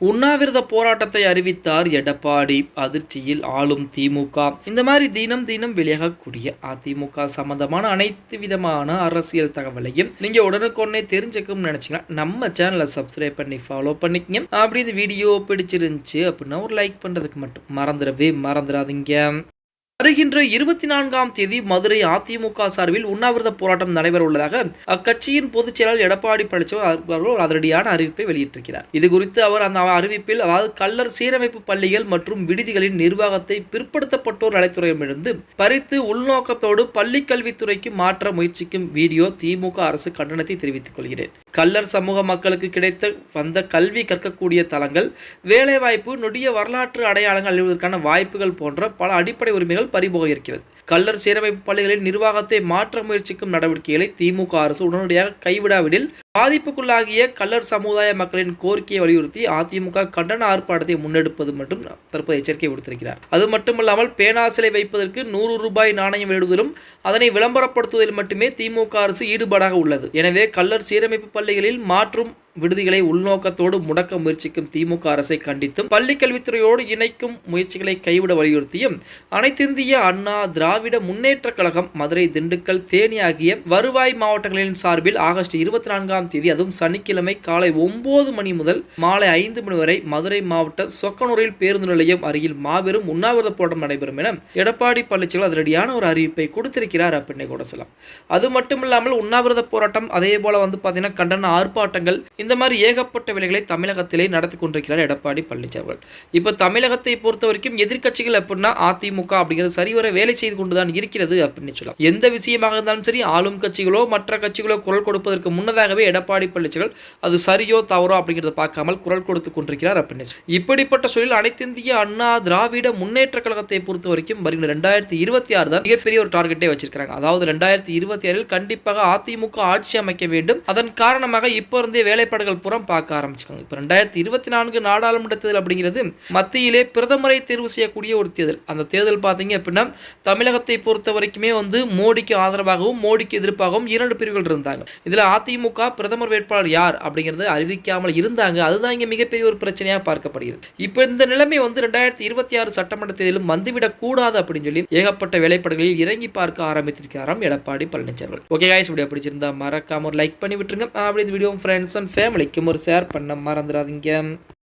உண்ணாவிரத போராட்டத்தை அறிவித்தார் எடப்பாடி. அதிர்ச்சியில் ஆளும் திமுக. இந்த மாதிரி தினம் தினம் வெளியாகக்கூடிய அதிமுக சம்பந்தமான அனைத்து விதமான அரசியல் தகவலையும் நீங்க உடனுக்குடனே தெரிஞ்சுக்கணும்னு நினைச்சீங்கன்னா நம்ம சேனலை சப்ஸ்கிரைப் பண்ணி ஃபாலோ பண்ணிக்கங்க. அப்படி இந்த வீடியோ பிடிச்சிருந்துச்சு அப்படின்னா ஒரு லைக் பண்றதுக்கு மட்டும் மறந்துடாதீங்க. வருகின்ற 24ஆம் தேதி மதுரை அதிமுக சார்பில் உண்ணாவிரத போராட்டம் நடைபெற உள்ளதாக அக்கட்சியின் பொதுச் செயலாளர் எடப்பாடி பழனிசாமி அதிரடியான அறிவிப்பை வெளியிட்டிருக்கிறார். இது குறித்து அவர் அந்த அறிவிப்பில் கள்ளர் சீரமைப்பு பள்ளிகள் மற்றும் விடுதிகளின் நிர்வாகத்தை பிற்படுத்தப்பட்டோர் நலத்துறையிடமிருந்து பறித்து உள்நோக்கத்தோடு பள்ளி கல்வித்துறைக்கு மாற்ற முயற்சிக்கும் வீடியோ திமுக அரசு கண்டனத்தை தெரிவித்துக் கொள்கிறேன். கள்ளர் சமூக மக்களுக்கு கிடைத்த வந்த கல்வி கற்கக்கூடிய தளங்கள், வேலைவாய்ப்பு, நொடிய வரலாற்று அடையாளங்கள் அழிவதற்கான வாய்ப்புகள் போன்ற பல அடிப்படை உரிமைகள் பறிபோக இருக்கிறது. கள்ளர் சீரமைப்பு பள்ளிகளின் நிர்வாகத்தை மாற்ற முயற்சிக்கும் நடவடிக்கைகளை திமுக அரசு உடனடியாக கைவிடாவிடில் பாதிப்புக்குள்ளாகிய கள்ளர் சமுதாய மக்களின் கோரிக்கையை வலியுறுத்தி அதிமுக கண்டன ஆர்ப்பாட்டத்தை முன்னெடுப்பது மற்றும் தற்போது எச்சரிக்கை விடுத்திருக்கிறார். அது மட்டுமல்லாமல் பேனா சிலை வைப்பதற்கு 100 ரூபாய் நாணயம் வெளியிடுவதிலும் அதனை விளம்பரப்படுத்துவதில் மட்டுமே திமுக அரசு ஈடுபாடாக உள்ளது. எனவே கள்ளர் சீரமைப்பு பள்ளிகளில் மாற்றும் விடுதிகளை உள்நோக்கத்தோடு முடக்க முயற்சிக்கும் திமுக அரசை கண்டித்தும் பள்ளி கல்வித்துறையோடு இணைக்கும் முயற்சிகளை கைவிட வலியுறுத்தியும் அனைத்திந்திய அண்ணா திராவிட முன்னேற்ற கழகம் மதுரை, திண்டுக்கல், தேனி ஆகிய வருவாய் மாவட்டங்களின் சார்பில் ஆகஸ்ட் 24ஆம் தேதி அதுவும் சனிக்கிழமை காலை 9 மணி முதல் மாலை 5 மணி வரை மதுரை மாவட்ட சொக்கனூரில் பேருந்து நிலையம் அருகில் மாபெரும் உண்ணாவிரத போராட்டம் நடைபெறும் என எடப்பாடி பழனிசாமி அதிரடியான ஒரு அறிவிப்பை கொடுத்திருக்கிறார் அப்படின்னு கூட சொல்லலாம். அது மட்டுமில்லாமல் உண்ணாவிரத போராட்டம் அதே போல பார்த்தீங்கன்னா கண்டன ஆர்ப்பாட்டங்கள் இந்த மாதிரி ஏகப்பட்ட வேலைகளை தமிழகத்திலே நடத்தி கொண்டிருக்கிறார் எடப்பாடி பழனிசாமி. இப்ப தமிழகத்தை பொறுத்த வரைக்கும் எதிர்க்கட்சிகள் அப்படின்னா அதிமுக அப்படிங்கிறது சரிவர வேலை செய்து கொண்டுதான் இருக்கிறது அப்படின்னு சொல்லலாம். எந்த விஷயமாக இருந்தாலும் சரி ஆளும் கட்சிகளோ மற்ற கட்சிகளோ குரல் கொடுப்பதற்கு முன்னதாகவே எடப்பாடி பழனிசாமி அது சரியோ தவறோ அப்படிங்கிறத பார்க்காமல் குரல் கொடுத்து கொண்டிருக்கிறார் அப்படின்னு இப்படிப்பட்ட சூழலில் அனைத்திந்திய அண்ணா திராவிட முன்னேற்ற கழகத்தை பொறுத்த வரைக்கும் வருகிற 2026 தான் மிகப்பெரிய ஒரு டார்கெட்டை வச்சிருக்காங்க. அதாவது 2026 கண்டிப்பாக அதிமுக ஆட்சி அமைக்க வேண்டும். அதன் காரணமாக இப்ப இருந்தே வேலைப்பாடுகள் புறம் பார்க்க ஆரம்பிச்சுக்காங்க. இப்ப 2024 நாடாளுமன்ற தேர்தல் அப்படிங்கிறது மத்தியிலே பிரதமரை தேர்வு செய்யக்கூடிய ஒரு தேர்தல். அந்த தேர்தல் பார்த்தீங்க அப்படின்னா தமிழகத்தை பொறுத்த வரைக்குமே மோடிக்கு ஆதரவாகவும் மோடிக்கு எதிர்ப்பாகவும் 2 பிரிவுகள் இருந்தாங்க. இதுல அதிமுக பிரதமர் வேட்பாளர் யார் அப்படிங்கிறது அறிவிக்காமல் இருந்தாங்க. அதுதான் இங்க மிகப்பெரிய ஒரு பிரச்சனையா பார்க்கப்படுகிறது. இப்ப இந்த நிலைமை 2026 சட்டமன்ற தேர்தலும் வந்துவிடக் கூடாது அப்படின்னு சொல்லி ஏகப்பட்ட வேலைப்பாடுகளில் இறங்கி பார்க்க ஆரம்பித்திருக்கிறாராம் Edappadi Palaniswami. Okay guys, video பிடிச்சிருந்தா மறக்காம ஒரு லைக் பண்ணி விட்டுருங்க. அப்படி இந்த வீடியோ ஃப்ரெண்ட்ஸ் அண்ட் ஃபேமிலிக்கும் ஒரு ஷேர் பண்ண மறந்துடாதீங்க.